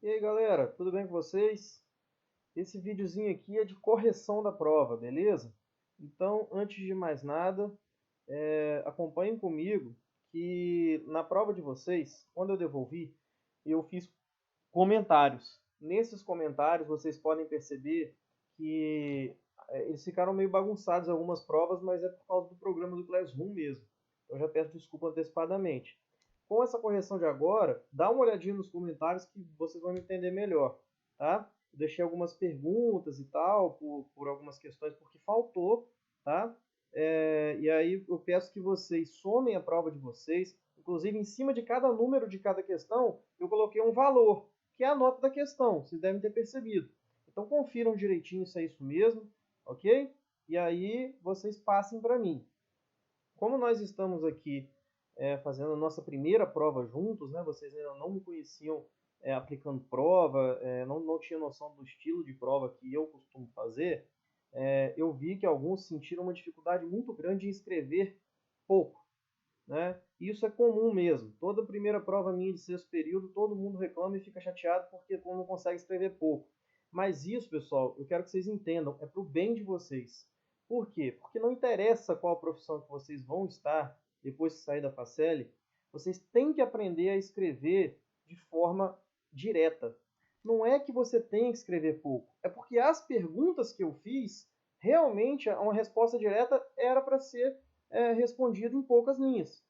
E aí galera, tudo bem com vocês? Esse videozinho aqui é de correção da prova, beleza? Então, antes de mais nada, acompanhem comigo que na prova de vocês, quando eu devolvi, eu fiz comentários. Nesses comentários vocês podem perceber que eles ficaram meio bagunçados algumas provas, mas é por causa do programa do Classroom mesmo. Eu já peço desculpa antecipadamente. Com essa correção de agora, dá uma olhadinha nos comentários que vocês vão entender melhor, tá? Eu deixei algumas perguntas e tal, por algumas questões, porque faltou, tá? E aí eu peço que vocês somem a prova de vocês, inclusive em cima de cada número de cada questão, eu coloquei um valor, que é a nota da questão, vocês devem ter percebido. Então confiram direitinho se é isso mesmo, ok? E aí vocês passem para mim. Como nós estamos aqui fazendo a nossa primeira prova juntos, né? Vocês ainda não me conheciam aplicando prova, não tinha noção do estilo de prova que eu costumo fazer, eu vi que alguns sentiram uma dificuldade muito grande em escrever pouco, né? Isso é comum mesmo. Toda primeira prova minha de sexto período, todo mundo reclama e fica chateado porque não consegue escrever pouco. Mas isso, pessoal, eu quero que vocês entendam, é para o bem de vocês. Por quê? Porque não interessa qual profissão que vocês vão estar depois de sair da Facele, vocês têm que aprender a escrever de forma direta. Não é que você tem que escrever pouco, é porque as perguntas que eu fiz, realmente uma resposta direta era para ser respondida em poucas linhas.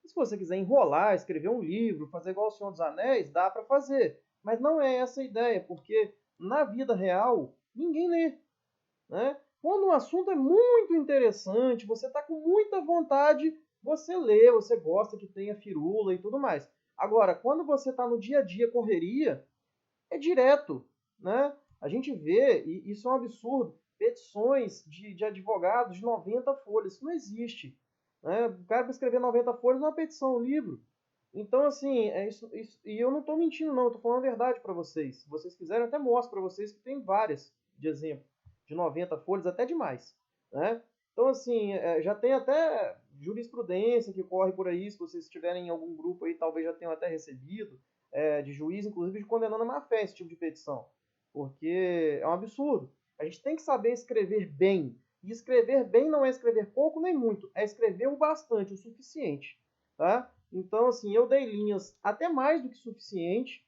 Se você quiser enrolar, escrever um livro, fazer igual o Senhor dos Anéis, dá para fazer. Mas não é essa a ideia, porque na vida real ninguém lê, né? Quando um assunto é muito interessante, você está com muita vontade, você lê, você gosta que tenha firula e tudo mais. Agora, quando você está no dia a dia, correria, é direto, né? A gente vê, e isso é um absurdo, petições de advogados de 90 folhas. Isso não existe. Né? O cara para escrever 90 folhas não é uma petição, é um livro. Então, assim, isso, e eu não estou mentindo, não, eu estou falando a verdade para vocês. Se vocês quiserem, eu até mostro para vocês que tem várias de exemplo, de 90 folhas, até demais. Né? Então, assim, já tem até jurisprudência que corre por aí, se vocês estiverem em algum grupo aí, talvez já tenham até recebido, de juiz, inclusive, de condenando a má fé esse tipo de petição. Porque é um absurdo. A gente tem que saber escrever bem. E escrever bem não é escrever pouco nem muito, é escrever o bastante, o suficiente. Tá? Então, assim, eu dei linhas até mais do que suficiente.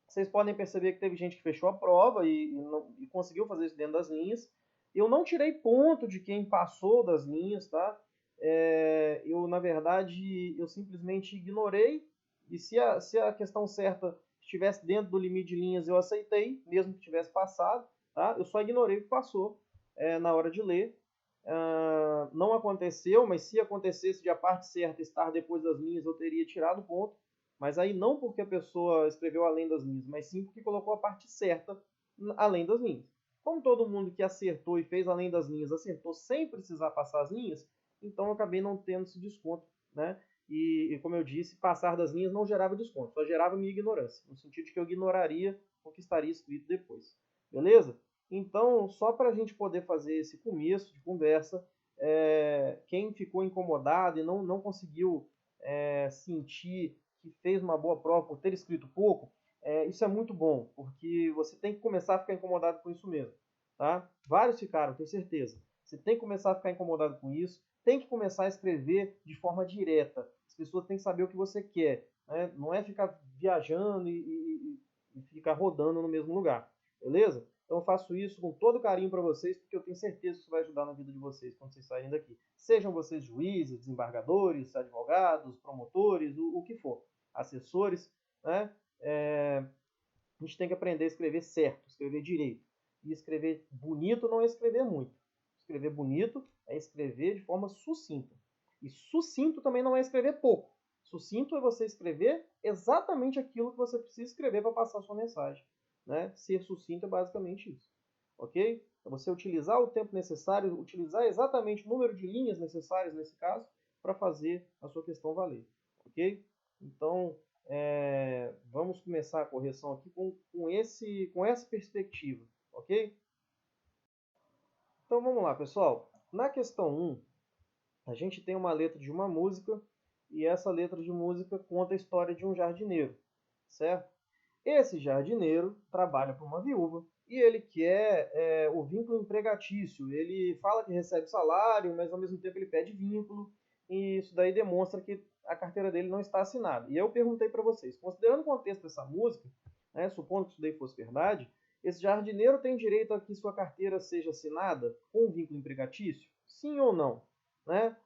Vocês podem perceber que teve gente que fechou a prova e conseguiu fazer isso dentro das linhas. Eu não tirei ponto de quem passou das linhas, tá? Eu, na verdade, eu simplesmente ignorei. E se a questão certa estivesse dentro do limite de linhas, eu aceitei, mesmo que tivesse passado, tá? Eu só ignorei o que passou na hora de ler. Não aconteceu, mas se acontecesse de a parte certa estar depois das linhas, eu teria tirado ponto. Mas aí não porque a pessoa escreveu além das linhas, mas sim porque colocou a parte certa além das linhas. Como todo mundo que acertou e fez além das linhas acertou sem precisar passar as linhas, então eu acabei não tendo esse desconto, né? E como eu disse, passar das linhas não gerava desconto, só gerava minha ignorância, no sentido de que eu ignoraria o que estaria escrito depois. Beleza? Então, só para a gente poder fazer esse começo de conversa, quem ficou incomodado e não conseguiu sentir que fez uma boa prova por ter escrito pouco, isso é muito bom, porque você tem que começar a ficar incomodado com isso mesmo. Tá? Vários ficaram, tenho certeza. Você tem que começar a ficar incomodado com isso, tem que começar a escrever de forma direta. As pessoas têm que saber o que você quer. Né? Não é ficar viajando e ficar rodando no mesmo lugar. Beleza? Então eu faço isso com todo carinho para vocês, porque eu tenho certeza que isso vai ajudar na vida de vocês quando vocês saírem daqui. Sejam vocês juízes, desembargadores, advogados, promotores, o que for, assessores, né? A gente tem que aprender a escrever certo, escrever direito. E escrever bonito não é escrever muito. Escrever bonito é escrever de forma sucinta. E sucinto também não é escrever pouco. Sucinto é você escrever exatamente aquilo que você precisa escrever para passar a sua mensagem. Né? Ser sucinto é basicamente isso. Ok? É você utilizar o tempo necessário, utilizar exatamente o número de linhas necessárias nesse caso para fazer a sua questão valer. Ok? Então, vamos começar a correção aqui com essa perspectiva, ok? Então vamos lá, pessoal. Na questão 1, a gente tem uma letra de uma música e essa letra de música conta a história de um jardineiro, certo? Esse jardineiro trabalha para uma viúva e ele quer o vínculo empregatício. Ele fala que recebe salário, mas ao mesmo tempo ele pede vínculo, e isso daí demonstra que a carteira dele não está assinada. E eu perguntei para vocês, considerando o contexto dessa música, né, supondo que isso daí fosse verdade, esse jardineiro tem direito a que sua carteira seja assinada com um vínculo empregatício? Sim ou não? Né?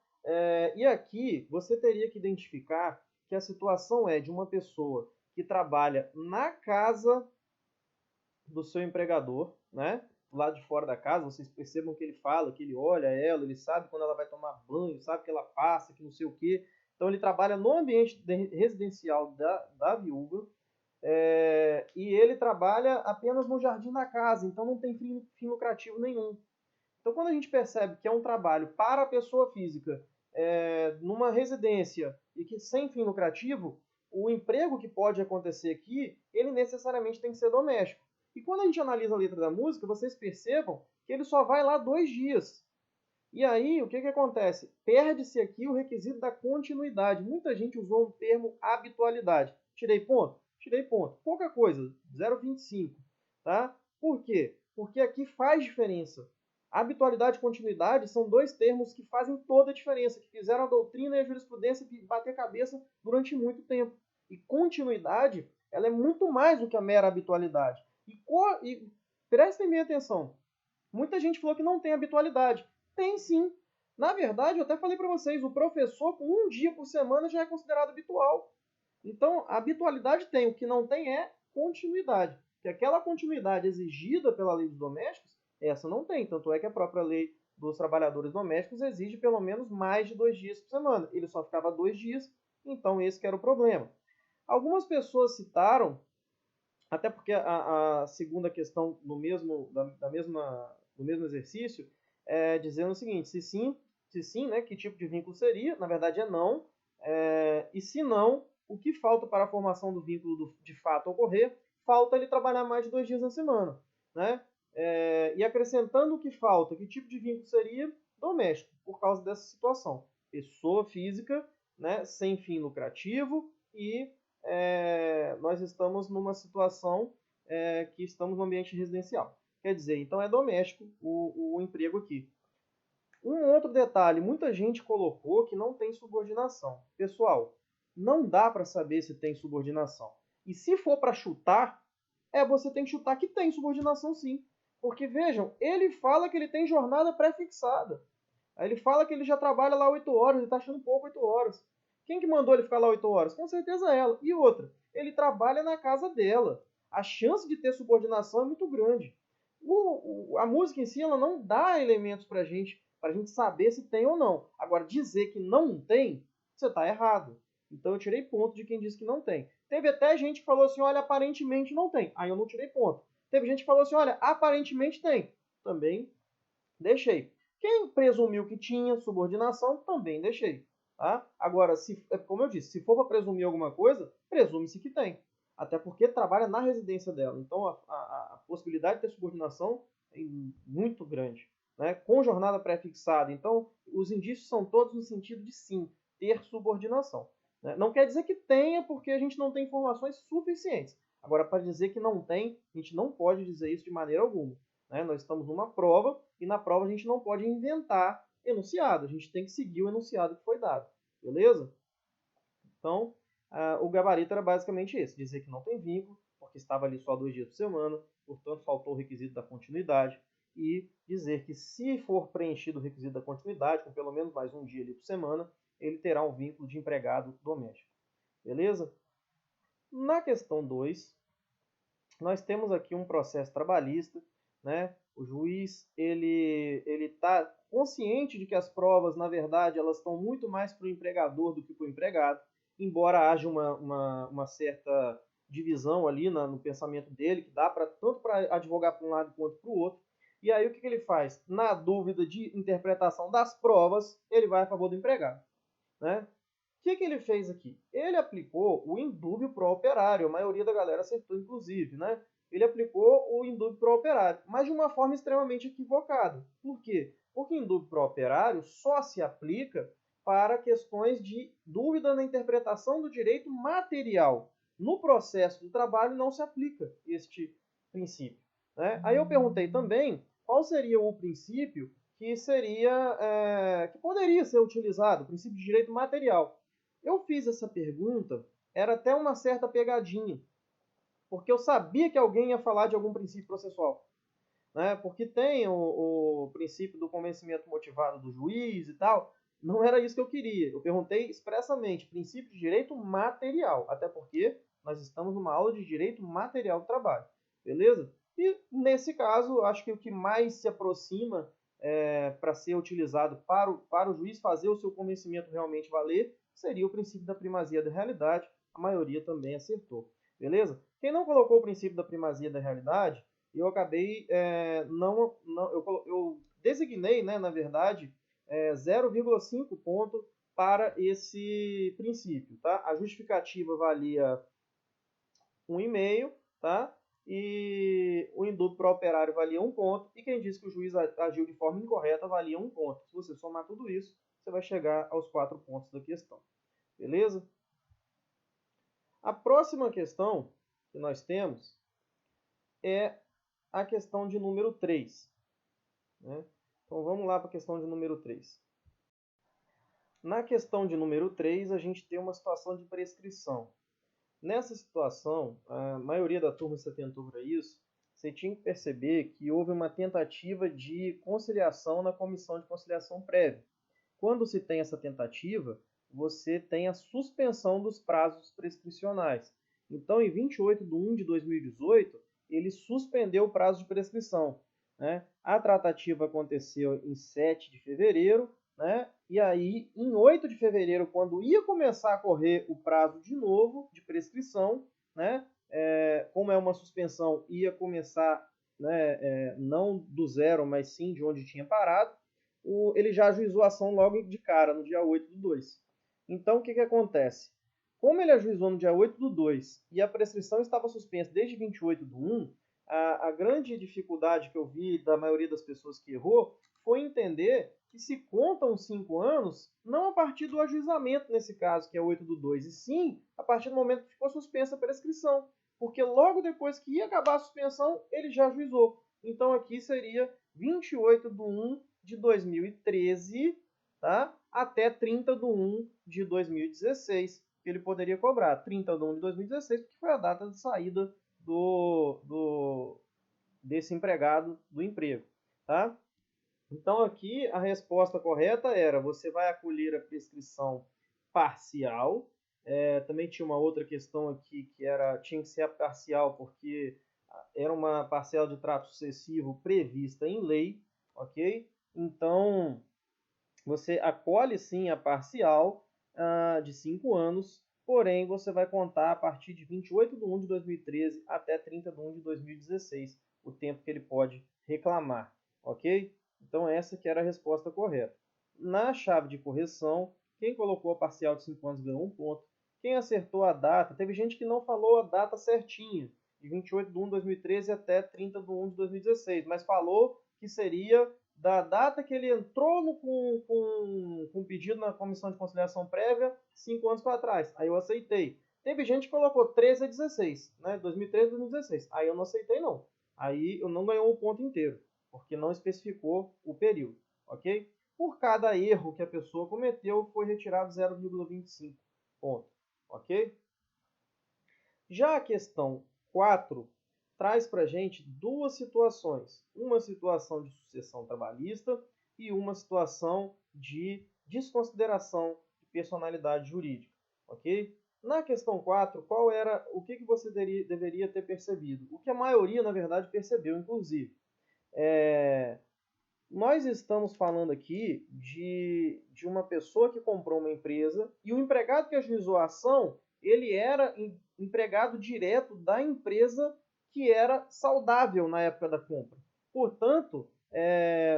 E aqui você teria que identificar que a situação é de uma pessoa que trabalha na casa do seu empregador, né? Do lado de fora da casa, vocês percebam que ele fala, que ele olha ela, ele sabe quando ela vai tomar banho, sabe que ela passa, que não sei o quê. Então ele trabalha no ambiente residencial da viúva, e ele trabalha apenas no jardim da casa, então não tem fim lucrativo nenhum. Então quando a gente percebe que é um trabalho para a pessoa física, numa residência e que sem fim lucrativo, o emprego que pode acontecer aqui, ele necessariamente tem que ser doméstico. E quando a gente analisa a letra da música, vocês percebam que ele só vai lá 2 dias. E aí, o que acontece? Perde-se aqui o requisito da continuidade. Muita gente usou um termo habitualidade. Tirei ponto? Tirei ponto. Pouca coisa, 0,25. Tá? Por quê? Porque aqui faz diferença. Habitualidade e continuidade são dois termos que fazem toda a diferença, que fizeram a doutrina e a jurisprudência bater cabeça durante muito tempo. E continuidade, ela é muito mais do que a mera habitualidade. E prestem bem atenção. Muita gente falou que não tem habitualidade. Tem sim. Na verdade, eu até falei para vocês, o professor com um dia por semana já é considerado habitual. Então, a habitualidade tem, o que não tem é continuidade. Que aquela continuidade exigida pela lei dos domésticos, essa não tem. Tanto é que a própria lei dos trabalhadores domésticos exige pelo menos mais de 2 dias por semana. Ele só ficava 2 dias, então esse que era o problema. Algumas pessoas citaram, até porque a segunda questão no mesmo exercício, dizendo o seguinte: se sim, né, que tipo de vínculo seria? Na verdade é não. E se não, o que falta para a formação do vínculo de fato ocorrer? Falta ele trabalhar mais de 2 dias na semana. Né? E acrescentando o que falta, que tipo de vínculo seria? Doméstico, por causa dessa situação. Pessoa física, né, sem fim lucrativo, e nós estamos numa situação que estamos no ambiente residencial. Quer dizer, então é doméstico o emprego aqui. Um outro detalhe, muita gente colocou que não tem subordinação. Pessoal, não dá para saber se tem subordinação. E se for para chutar, você tem que chutar que tem subordinação sim. Porque vejam, ele fala que ele tem jornada pré-fixada. Aí ele fala que ele já trabalha lá 8 horas, ele está achando pouco 8 horas. Quem que mandou ele ficar lá 8 horas? Com certeza ela. E outra, ele trabalha na casa dela. A chance de ter subordinação é muito grande. A música em si ela não dá elementos para a gente saber se tem ou não. Agora, dizer que não tem, você está errado. Então eu tirei ponto de quem disse que não tem. Teve até gente que falou assim, olha, aparentemente não tem. Aí eu não tirei ponto. Teve gente que falou assim, olha, aparentemente tem. Também deixei. Quem presumiu que tinha subordinação, também deixei. Tá? Agora, como eu disse, se for para presumir alguma coisa, presume-se que tem. Até porque trabalha na residência dela. Então, a possibilidade de ter subordinação é muito grande. Né? Com jornada pré-fixada. Então, os indícios são todos no sentido de sim, ter subordinação. Né? Não quer dizer que tenha, porque a gente não tem informações suficientes. Agora, para dizer que não tem, a gente não pode dizer isso de maneira alguma. Né? Nós estamos numa prova e na prova a gente não pode inventar enunciado, a gente tem que seguir o enunciado que foi dado, beleza? Então, o gabarito era basicamente esse, dizer que não tem vínculo, porque estava ali só 2 dias por semana, portanto faltou o requisito da continuidade, e dizer que se for preenchido o requisito da continuidade, com pelo menos mais um dia ali por semana, ele terá um vínculo de empregado doméstico, beleza? Na questão 2, nós temos aqui um processo trabalhista, né? O juiz ele está consciente de que as provas, na verdade, elas estão muito mais para o empregador do que para o empregado, embora haja uma certa divisão ali no pensamento dele, que dá tanto para advogar para um lado quanto para o outro. E aí o que ele faz? Na dúvida de interpretação das provas, ele vai a favor do empregado. Né? O que ele fez aqui? Ele aplicou o indúbio pro operário, a maioria da galera acertou, inclusive, né? Ele aplicou o indúbio pro operário, mas de uma forma extremamente equivocada. Por quê? Porque indúbio pro operário só se aplica para questões de dúvida na interpretação do direito material. No processo do trabalho não se aplica este princípio, né? Aí eu perguntei também qual seria o princípio que que poderia ser utilizado, o princípio de direito material. Eu fiz essa pergunta, era até uma certa pegadinha, porque eu sabia que alguém ia falar de algum princípio processual, né? Porque tem o princípio do convencimento motivado do juiz e tal. Não era isso que eu queria. Eu perguntei expressamente princípio de direito material, até porque nós estamos numa aula de direito material do trabalho, beleza? E nesse caso, acho que o que mais se aproxima para ser utilizado para o juiz fazer o seu convencimento realmente valer seria o princípio da primazia da realidade. A maioria também acertou, beleza? Quem não colocou o princípio da primazia da realidade, eu acabei eu designei, né, na verdade, 0,5 ponto para esse princípio, tá? A justificativa valia 1,5, tá? E o indúbio pro operário valia 1 ponto, e quem disse que o juiz agiu de forma incorreta valia 1 ponto. Se você somar tudo isso, você vai chegar aos 4 pontos da questão, beleza? A próxima questão que nós temos é a questão de número 3. Né? Então vamos lá para a questão de número 3. Na questão de número 3, a gente tem uma situação de prescrição. Nessa situação, a maioria da turma se atentou para isso, você tinha que perceber que houve uma tentativa de conciliação na comissão de conciliação prévia. Quando se tem essa tentativa, você tem a suspensão dos prazos prescricionais. Então, em 28 de 1 de 2018, ele suspendeu o prazo de prescrição. Né? A tratativa aconteceu em 7 de fevereiro, né? E aí, em 8 de fevereiro, quando ia começar a correr o prazo de novo de prescrição, né? Como é uma suspensão, ia começar, né, não do zero, mas sim de onde tinha parado, ele já ajuizou a ação logo de cara, no dia 8 do 2. Então, o que acontece? Como ele ajuizou no dia 8 do 2 e a prescrição estava suspensa desde 28 do 1, a grande dificuldade que eu vi da maioria das pessoas que errou foi entender que se contam 5 anos não a partir do ajuizamento, nesse caso, que é 8 do 2, e sim a partir do momento que ficou suspensa a prescrição. Porque logo depois que ia acabar a suspensão, ele já ajuizou. Então aqui seria 28 de 1 de 2013, tá? Até 30 de 1 de 2016, que ele poderia cobrar. 30 de 1 de 2016, porque foi a data de saída desse empregado do emprego, tá? Então aqui a resposta correta era: você vai acolher a prescrição parcial. Também tinha uma outra questão aqui que tinha que ser a parcial porque era uma parcela de trato sucessivo prevista em lei, ok? Então você acolhe sim a parcial de 5 anos, porém você vai contar a partir de 28 de 1 de 2013 até 30 de 1 de 2016, o tempo que ele pode reclamar, ok? Então essa que era a resposta correta. Na chave de correção, quem colocou a parcial de 5 anos ganhou 1 ponto. Quem acertou a data, teve gente que não falou a data certinha, de 28 de 1 de 2013 até 30 de 1 de 2016, mas falou que seria da data que ele entrou com pedido na comissão de conciliação prévia 5 anos para trás. Aí eu aceitei. Teve gente que colocou 13 a 16, né? 2013 a 2016. Aí eu não aceitei, não. Aí eu não ganhou o ponto inteiro, porque não especificou o período, ok? Por cada erro que a pessoa cometeu, foi retirado 0,25 ponto, ok? Já a questão 4 traz para a gente duas situações. Uma situação de sucessão trabalhista e uma situação de desconsideração de personalidade jurídica, ok? Na questão 4, o que você deveria ter percebido? O que a maioria, na verdade, percebeu, inclusive. Nós estamos falando aqui de uma pessoa que comprou uma empresa e o empregado que ajuizou a ação, ele era empregado direto da empresa que era saudável na época da compra. Portanto,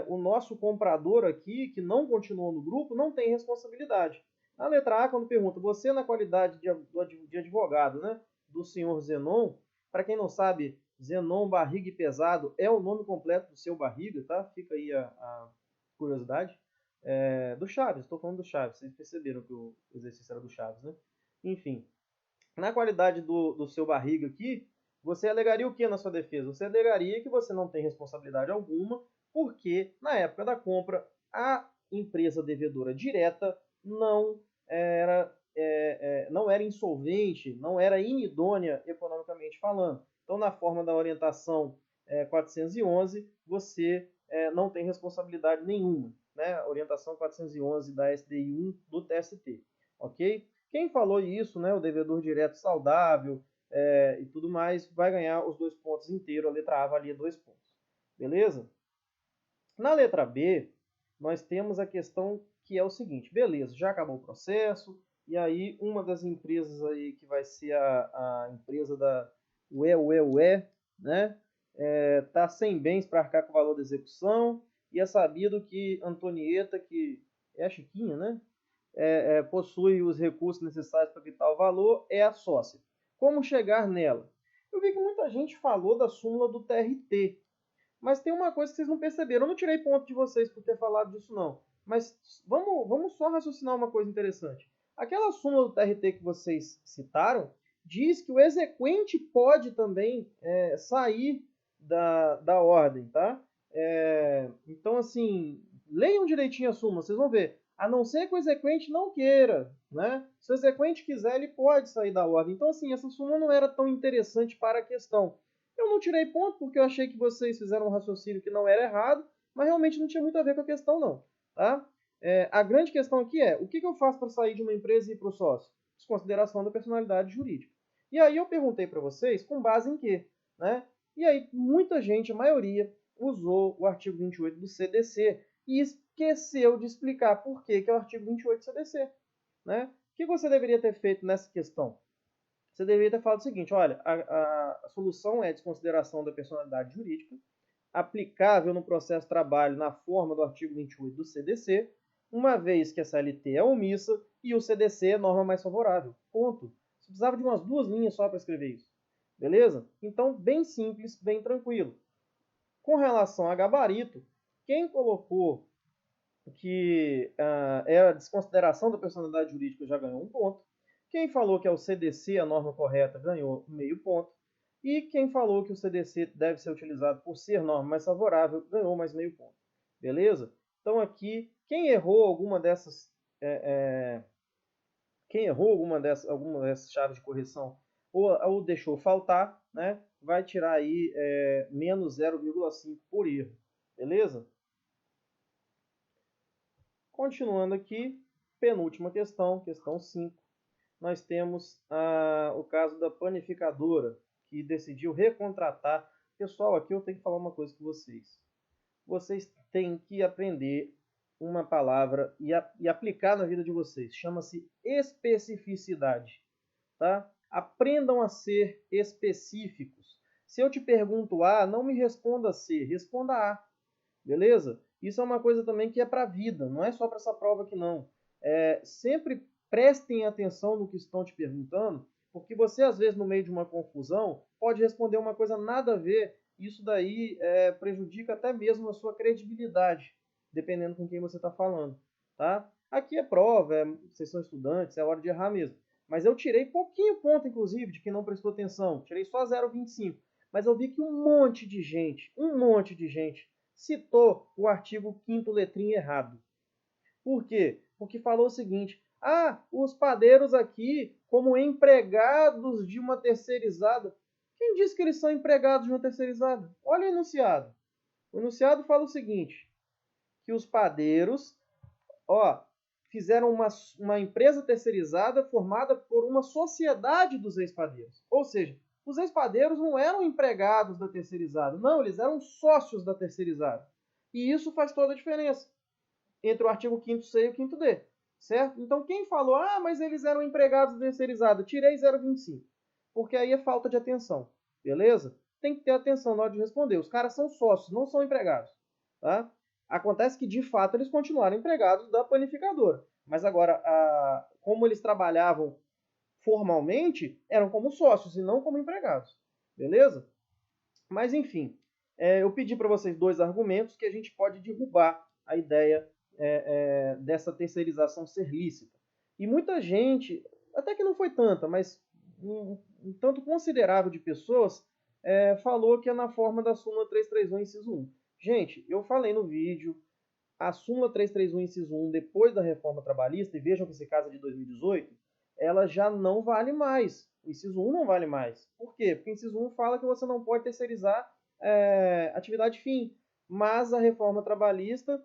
o nosso comprador aqui, que não continuou no grupo, não tem responsabilidade. Na letra A, quando pergunta, você na qualidade de advogado, né, do senhor Zenon, para quem não sabe, Zenon Barriga e Pesado é o nome completo do seu Barriga, tá? Fica aí a curiosidade. Do Chaves, estou falando do Chaves, vocês perceberam que o exercício era do Chaves, né? Enfim, na qualidade do seu barriga aqui, você alegaria o que na sua defesa? Você alegaria que você não tem responsabilidade alguma, porque na época da compra a empresa devedora direta não era insolvente, não era inidônea economicamente falando. Então, na forma da orientação 411, você não tem responsabilidade nenhuma, né? A orientação 411 da SDI 1 do TST, ok? Quem falou isso, né, o devedor direto saudável e tudo mais, vai ganhar os 2 pontos inteiros. A letra A valia 2 pontos. Beleza? Na letra B, nós temos a questão que é o seguinte. Beleza, já acabou o processo. E aí, uma das empresas aí, que vai ser a empresa da UE, né? Tá sem bens para arcar com o valor da execução. E é sabido que Antonieta, que é a Chiquinha, né? Possui os recursos necessários para quitar o valor, é a sócia. Como chegar nela? Eu vi que muita gente falou da súmula do TRT, mas tem uma coisa que vocês não perceberam. Eu não tirei ponto de vocês por ter falado disso, não. Mas vamos só raciocinar uma coisa interessante. Aquela súmula do TRT que vocês citaram diz que o exequente pode também sair da ordem, tá? Então, assim, leiam direitinho a súmula, vocês vão ver. A não ser que o exequente não queira, né? Se o exequente quiser, ele pode sair da ordem. Então, assim, essa súmula não era tão interessante para a questão. Eu não tirei ponto porque eu achei que vocês fizeram um raciocínio que não era errado, mas realmente não tinha muito a ver com a questão, não. Tá? A grande questão aqui é, o que eu faço para sair de uma empresa e ir para o sócio? Desconsideração da personalidade jurídica. E aí eu perguntei para vocês com base em quê? Né? E aí muita gente, a maioria, usou o artigo 28 do CDC e esqueceu de explicar por que é o artigo 28 do CDC. Né? O que você deveria ter feito nessa questão? Você deveria ter falado o seguinte, olha, a solução é a desconsideração da personalidade jurídica, aplicável no processo de trabalho na forma do artigo 28 do CDC, uma vez que a CLT é omissa e o CDC é norma mais favorável. Ponto. Você precisava de umas 2 linhas só para escrever isso. Beleza? Então, bem simples, bem tranquilo. Com relação a gabarito, quem colocou que era desconsideração da personalidade jurídica já ganhou 1 ponto. Quem falou que é o CDC a norma correta ganhou meio ponto. E quem falou que o CDC deve ser utilizado por ser norma mais favorável ganhou mais meio ponto. Beleza? Então aqui, quem errou alguma dessas chaves de correção ou deixou faltar, né, vai tirar aí menos 0,5 por erro. Beleza? Continuando aqui, penúltima questão, questão 5. Nós temos o caso da panificadora, que decidiu recontratar. Pessoal, aqui eu tenho que falar uma coisa com vocês. Vocês têm que aprender uma palavra e aplicar na vida de vocês. Chama-se especificidade. Tá? Aprendam a ser específicos. Se eu te pergunto A, não me responda C, responda A. Beleza? Isso é uma coisa também que é para a vida, não é só para essa prova aqui não. Sempre prestem atenção no que estão te perguntando, porque você às vezes no meio de uma confusão pode responder uma coisa nada a ver, isso daí prejudica até mesmo a sua credibilidade, dependendo com quem você está falando. Tá? Aqui é prova, vocês são estudantes, é hora de errar mesmo. Mas eu tirei pouquinho ponto, inclusive, de quem não prestou atenção. Tirei só 0,25. Mas eu vi que um monte de gente citou o artigo 5º letrinha errado. Por quê? Porque falou o seguinte, os padeiros aqui, como empregados de uma terceirizada. Quem disse que eles são empregados de uma terceirizada? Olha o enunciado. O enunciado fala o seguinte, que os padeiros, fizeram uma empresa terceirizada formada por uma sociedade dos ex-padeiros. Ou seja, os ex-padeiros não eram empregados da terceirizada, não, eles eram sócios da terceirizada. E isso faz toda a diferença entre o artigo 5º C e o 5º D, certo? Então quem falou, mas eles eram empregados da terceirizada, tirei 0,25, porque aí é falta de atenção, beleza? Tem que ter atenção na hora de responder. Os caras são sócios, não são empregados, tá? Acontece que, de fato, eles continuaram empregados da panificadora. Mas agora, como eles trabalhavam formalmente, eram como sócios e não como empregados. Beleza? Mas, enfim, eu pedi para vocês 2 argumentos que a gente pode derrubar a ideia dessa terceirização ser lícita. E muita gente, até que não foi tanta, mas um tanto considerável de pessoas falou que é na forma da súmula 331, inciso 1. Gente, eu falei no vídeo, a súmula 331, inciso 1, depois da reforma trabalhista, e vejam que esse caso é de 2018, ela já não vale mais. O inciso 1 não vale mais. Por quê? Porque o inciso 1 fala que você não pode terceirizar atividade fim. Mas a reforma trabalhista,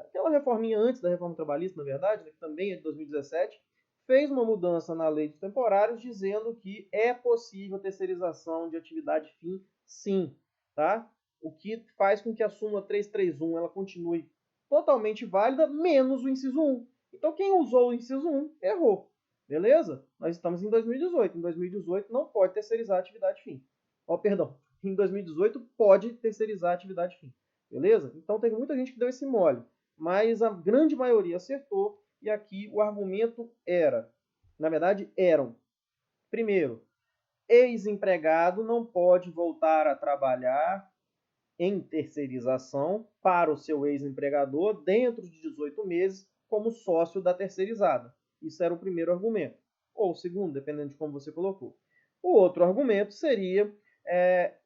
aquela reforminha antes da reforma trabalhista, na verdade, que também é de 2017, fez uma mudança na lei dos temporários dizendo que é possível terceirização de atividade fim, sim, tá? O que faz com que a súmula 331 ela continue totalmente válida, menos o inciso 1. Então, quem usou o inciso 1 errou. Beleza? Nós estamos em 2018. Em 2018 não pode terceirizar a atividade fim. Perdão. Em 2018 pode terceirizar a atividade fim. Beleza? Então, teve muita gente que deu esse mole. Mas a grande maioria acertou. E aqui o argumento na verdade, eram, primeiro, ex-empregado não pode voltar a trabalhar em terceirização para o seu ex-empregador dentro de 18 meses como sócio da terceirizada. Isso era o primeiro argumento. Ou o segundo, dependendo de como você colocou. O outro argumento seria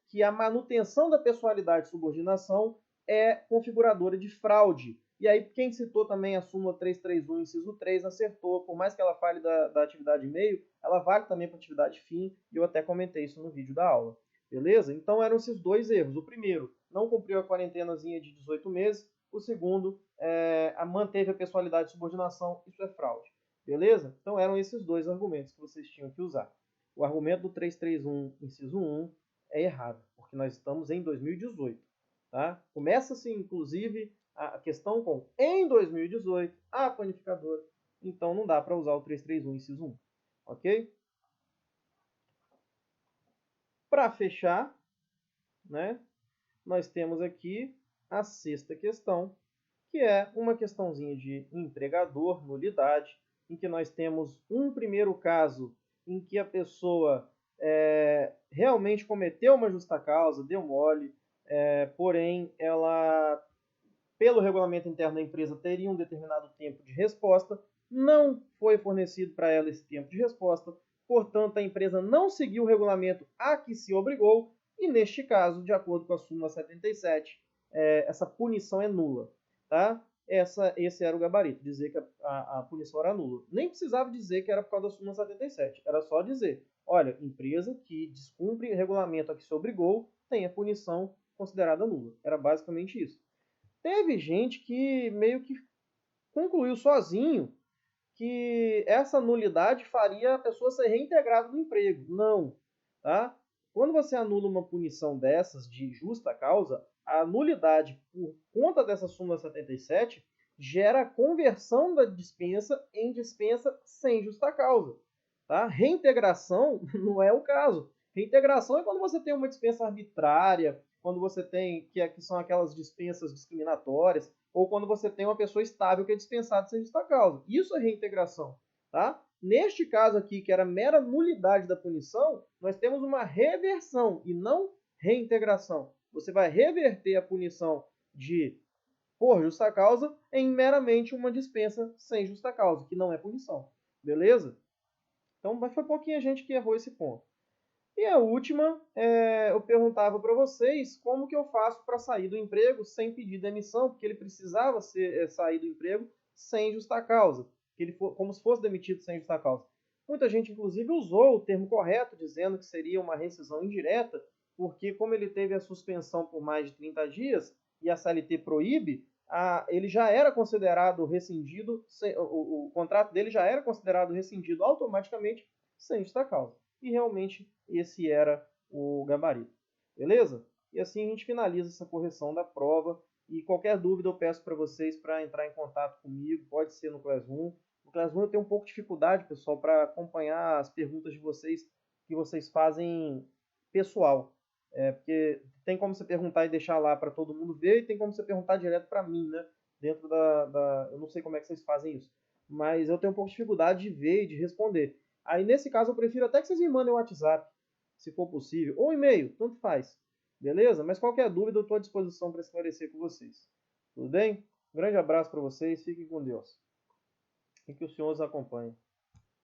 que a manutenção da pessoalidade de subordinação é configuradora de fraude. E aí, quem citou também a súmula 331, inciso 3, acertou. Por mais que ela fale da atividade meio, ela vale também para a atividade fim, e eu até comentei isso no vídeo da aula. Beleza? Então eram esses dois erros. O primeiro, não cumpriu a quarentenazinha de 18 meses. O segundo, manteve a pessoalidade de subordinação. Isso é fraude. Beleza? Então eram esses dois argumentos que vocês tinham que usar. O argumento do 331, inciso 1, é errado, porque nós estamos em 2018. Tá? Começa-se, inclusive, a questão com em 2018, a panificadora. Então não dá para usar o 331, inciso 1. Ok? Para fechar, né, nós temos aqui a sexta questão, que é uma questãozinha de empregador, nulidade, em que nós temos um primeiro caso em que a pessoa realmente cometeu uma justa causa, deu mole, porém ela, pelo regulamento interno da empresa, teria um determinado tempo de resposta, não foi fornecido para ela esse tempo de resposta, portanto a empresa não seguiu o regulamento a que se obrigou, e neste caso, de acordo com a súmula 77, essa punição é nula. Tá? Esse era o gabarito, dizer que a punição era nula. Nem precisava dizer que era por causa da súmula 77, era só dizer, olha, empresa que descumpre o regulamento a que se obrigou tem a punição considerada nula. Era basicamente isso. Teve gente que meio que concluiu sozinho que essa nulidade faria a pessoa ser reintegrada no emprego. Não, tá? Quando você anula uma punição dessas de justa causa, a nulidade por conta dessa súmula 77 gera a conversão da dispensa em dispensa sem justa causa. Tá? Reintegração não é o caso. Reintegração é quando você tem uma dispensa arbitrária, quando você tem, que são aquelas dispensas discriminatórias, ou quando você tem uma pessoa estável que é dispensada sem justa causa. Isso é reintegração. Tá? Neste caso aqui, que era mera nulidade da punição, nós temos uma reversão e não reintegração. Você vai reverter a punição por justa causa em meramente uma dispensa sem justa causa, que não é punição. Beleza? Então, foi pouquinha gente que errou esse ponto. E a última, eu perguntava para vocês como que eu faço para sair do emprego sem pedir demissão, porque ele precisava sair do emprego sem justa causa, como se fosse demitido sem justa causa. Muita gente, inclusive, usou o termo correto, dizendo que seria uma rescisão indireta, porque como ele teve a suspensão por mais de 30 dias e a CLT proíbe, ele já era considerado rescindido, o contrato dele já era considerado rescindido automaticamente sem justa causa. E realmente esse era o gabarito. Beleza? E assim a gente finaliza essa correção da prova. E qualquer dúvida eu peço para vocês para entrar em contato comigo. Pode ser no Classroom. No Classroom eu tenho um pouco de dificuldade, pessoal, para acompanhar as perguntas de vocês que vocês fazem pessoal. Porque tem como você perguntar e deixar lá para todo mundo ver, e tem como você perguntar direto para mim, né? Dentro eu não sei como é que vocês fazem isso. Mas eu tenho um pouco de dificuldade de ver e de responder. Aí, nesse caso, eu prefiro até que vocês me mandem um WhatsApp, se for possível, ou e-mail, tanto faz. Beleza? Mas qualquer dúvida, eu estou à disposição para esclarecer com vocês. Tudo bem? Um grande abraço para vocês, fiquem com Deus. E que o Senhor os acompanhe.